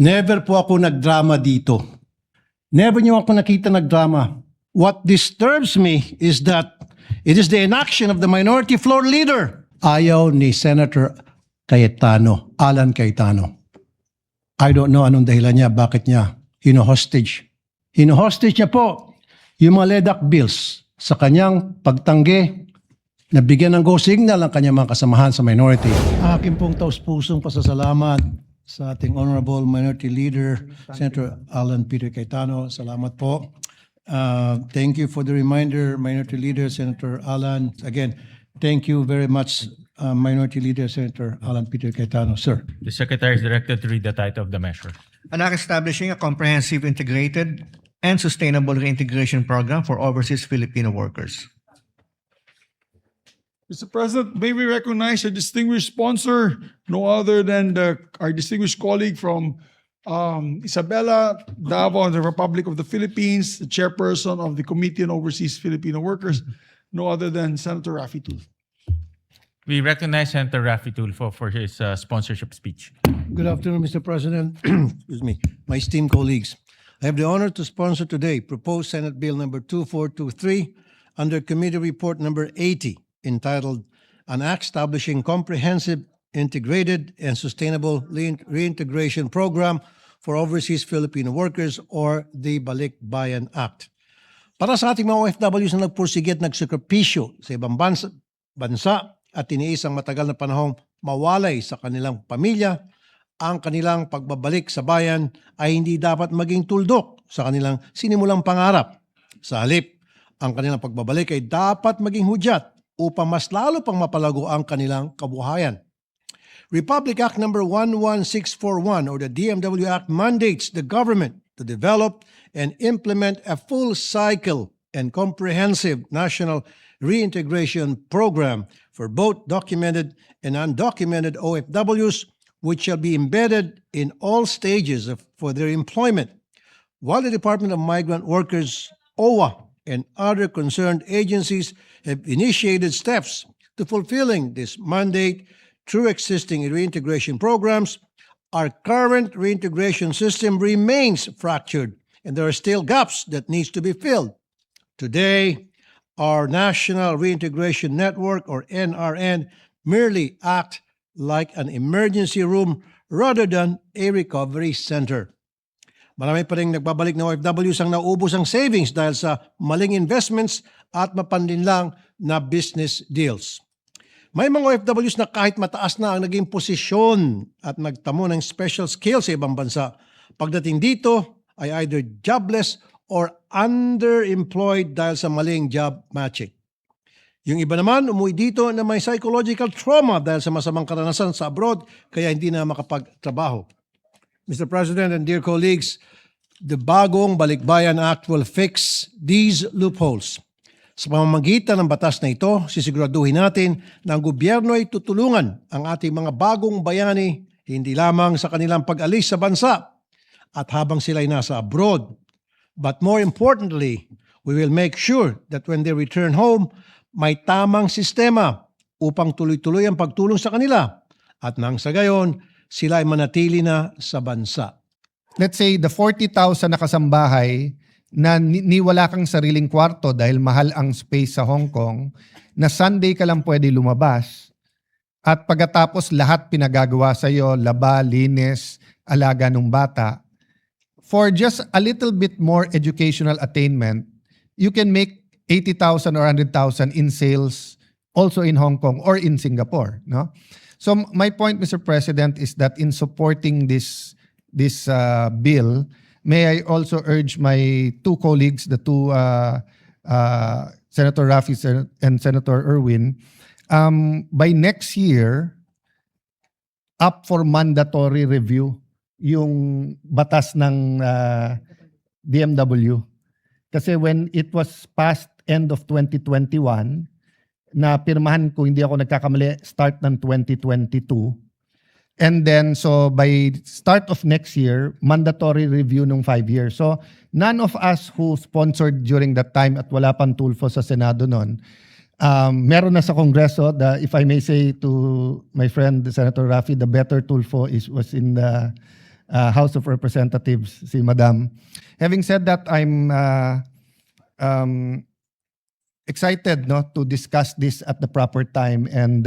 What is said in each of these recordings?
Never po ako nagdrama dito. Never niyo ako nakita nagdrama. What disturbs me is that it is the inaction of the minority floor leader. Ayaw ni Senator Cayetano, Alan Cayetano. I don't know anong dahilan niya, bakit niya hino-hostage. Hino-hostage niya po yung mga LEDAC bills sa kanyang pagtanggi na bigyan ng go signal ang kanyang mga kasamahan sa minority. Aking pong taus-pusong pasasalamat sa ating Honorable Minority Leader, Senator Alan Peter Cayetano. Salamat po. Thank you for the reminder, Minority Leader, Senator Alan. Again, thank you very much, Minority Leader, Senator Alan Peter Cayetano. Sir. The Secretary is directed to read the title of the measure. An act establishing a comprehensive, integrated, and sustainable reintegration program for overseas Filipino workers. Mr. President, may we recognize a distinguished sponsor, no other than our distinguished colleague from Isabela, Davao, the Republic of the Philippines, the chairperson of the Committee on Overseas Filipino Workers, no other than Senator Raffy Tulfo. We recognize Senator Raffy Tulfo for his sponsorship speech. Good afternoon, Mr. President. Excuse me. My esteemed colleagues, I have the honor to sponsor today proposed Senate Bill number 2423 under Committee Report number 80, entitled An Act Establishing Comprehensive, Integrated, and Sustainable Reintegration Program for Overseas Filipino Workers, or the Balikbayan Act. Para sa ating mga OFWs na nagpursige at nagsakripisyo sa ibang bansa at tiniis ang matagal na panahong mawalay sa kanilang pamilya, ang kanilang pagbabalik sa bayan ay hindi dapat maging tuldok sa kanilang sinimulang pangarap. Sa halip, ang kanilang pagbabalik ay dapat maging hudyat upang mas lalo pang mapalago ang kanilang kabuhayan. Republic Act number 11641, or the DMW Act, mandates the government to develop and implement a full cycle and comprehensive national reintegration program for both documented and undocumented OFWs, which shall be embedded in all stages for their employment, while the Department of Migrant Workers, OWA, and other concerned agencies have initiated steps to fulfilling this mandate through existing reintegration programs. Our current reintegration system remains fractured, and there are still gaps that needs to be filled. Today, our National Reintegration Network, or NRN, merely act like an emergency room rather than a recovery center. Marami pa rin nagbabalik na OFWs ang naubos ang savings dahil sa maling investments at mapanlinlang na business deals. May mga OFWs na kahit mataas na ang naging posisyon at nagtamo ng special skills sa ibang bansa, pagdating dito ay either jobless or underemployed dahil sa maling job matching. Yung iba naman, umuwi dito na may psychological trauma dahil sa masamang karanasan sa abroad, kaya hindi na makapagtrabaho. Mr. President and dear colleagues, the bagong Balikbayan Act will fix these loopholes. Sa pamamagitan ng batas na ito, sisiguraduhin natin na ang gobyerno ay tutulungan ang ating mga bagong bayani hindi lamang sa kanilang pag-alis sa bansa at habang sila ay nasa abroad. But more importantly, we will make sure that when they return home, may tamang sistema upang tuloy-tuloy ang pagtulong sa kanila at nang sa gayon, sila ay manatili na sa bansa. Let's say the 40,000 na kasambahay na wala kang sariling kwarto dahil mahal ang space sa Hong Kong, na Sunday ka lang pwede lumabas at pagkatapos lahat pinagagawa sa iyo, laba, linis, alaga ng bata. For just a little bit more educational attainment, you can make 80,000 or 100,000 in sales also in Hong Kong or in Singapore, no? So my point, Mr. President, is that in supporting this bill, may I also urge my two colleagues, the two Senator Raffy and Senator Erwin, by next year, up for mandatory review yung batas ng DMW. Kasi when it was passed end of 2021, na pirmahan ko, hindi ako nagkakamali, start ng 2022. And then, so by start of next year, mandatory review nung 5 years. So, none of us who sponsored during that time at wala pang Tulfo sa Senado noon, meron na sa Kongreso, if I may say to my friend, Senator Raffy, the better Tulfo was in the House of Representatives, si Madam. Having said that, I'm excited no to discuss this at the proper time and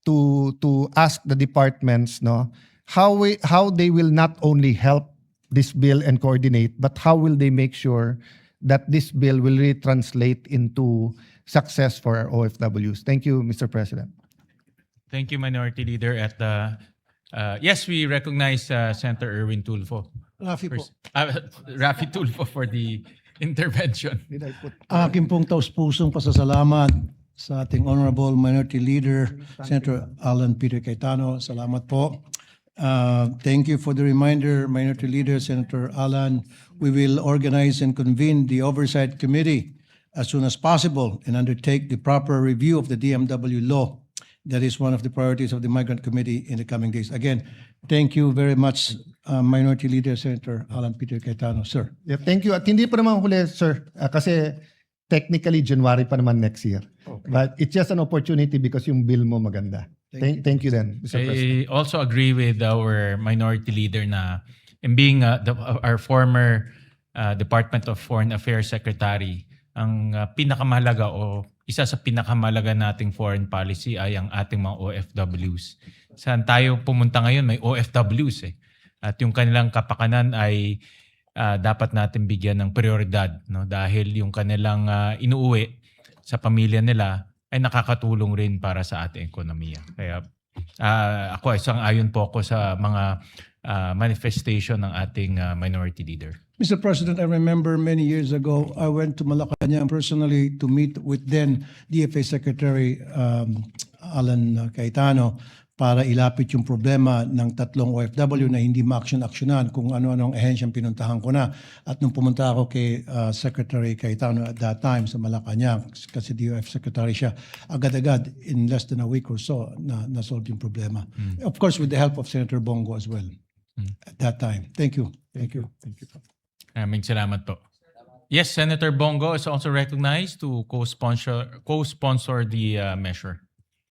to ask the departments no how they will not only help this bill and coordinate, but how will they make sure that this bill will really translate into success for our OFWs. Thank you, Mr. President. Thank you, Minority Leader. At the yes, we recognize Senator Erwin Tulfo. Rafi po. Rafi Tulfo for the intervention. Did I put Aking pong taus-pusong pasasalamat sa ating Honorable Minority Leader, Senator Alan Peter Cayetano. Salamat po. Thank you for the reminder, Minority Leader, Senator Alan. We will organize and convene the Oversight Committee as soon as possible and undertake the proper review of the DMW law. That is one of the priorities of the Migrant Committee in the coming days. Again, thank you very much, Minority Leader, Senator Alan Peter Cayetano. Sir. Yeah, thank you. At hindi pa naman huli, sir, kasi technically January pa naman next year. But it's just an opportunity because yung bill mo maganda. Thank you then, Mr. President. I also agree with our Minority Leader na in being our former Department of Foreign Affairs Secretary, ang pinakamahalaga o isa sa pinakamahalaga nating foreign policy ay ang ating mga OFWs. Saan tayo pumunta ngayon, may OFWs eh. At yung kanilang kapakanan ay dapat natin bigyan ng prioridad, no? Dahil yung kanilang inuuwi sa pamilya nila ay nakakatulong rin para sa ating ekonomiya. Kaya ako isang ayon po ako sa mga manifestation ng ating Minority Leader. Mr. President, I remember many years ago, I went to Malacanang personally to meet with then DFA Secretary Alan Cayetano para ilapit yung problema ng tatlong OFW na hindi ma-action-actionan kung ano-anong ahensyang pinuntahan ko na. At nung pumunta ako kay Secretary Cayetano at that time sa Malacanang, kasi DOF Secretary siya, agad-agad in less than a week or so na-solve yung problema. Of course, with the help of Senator Bongo as well at that time. Thank you. Thank you. Thank you. Maraming salamat po. Yes, Senator Bongo is also recognized to co-sponsor the measure.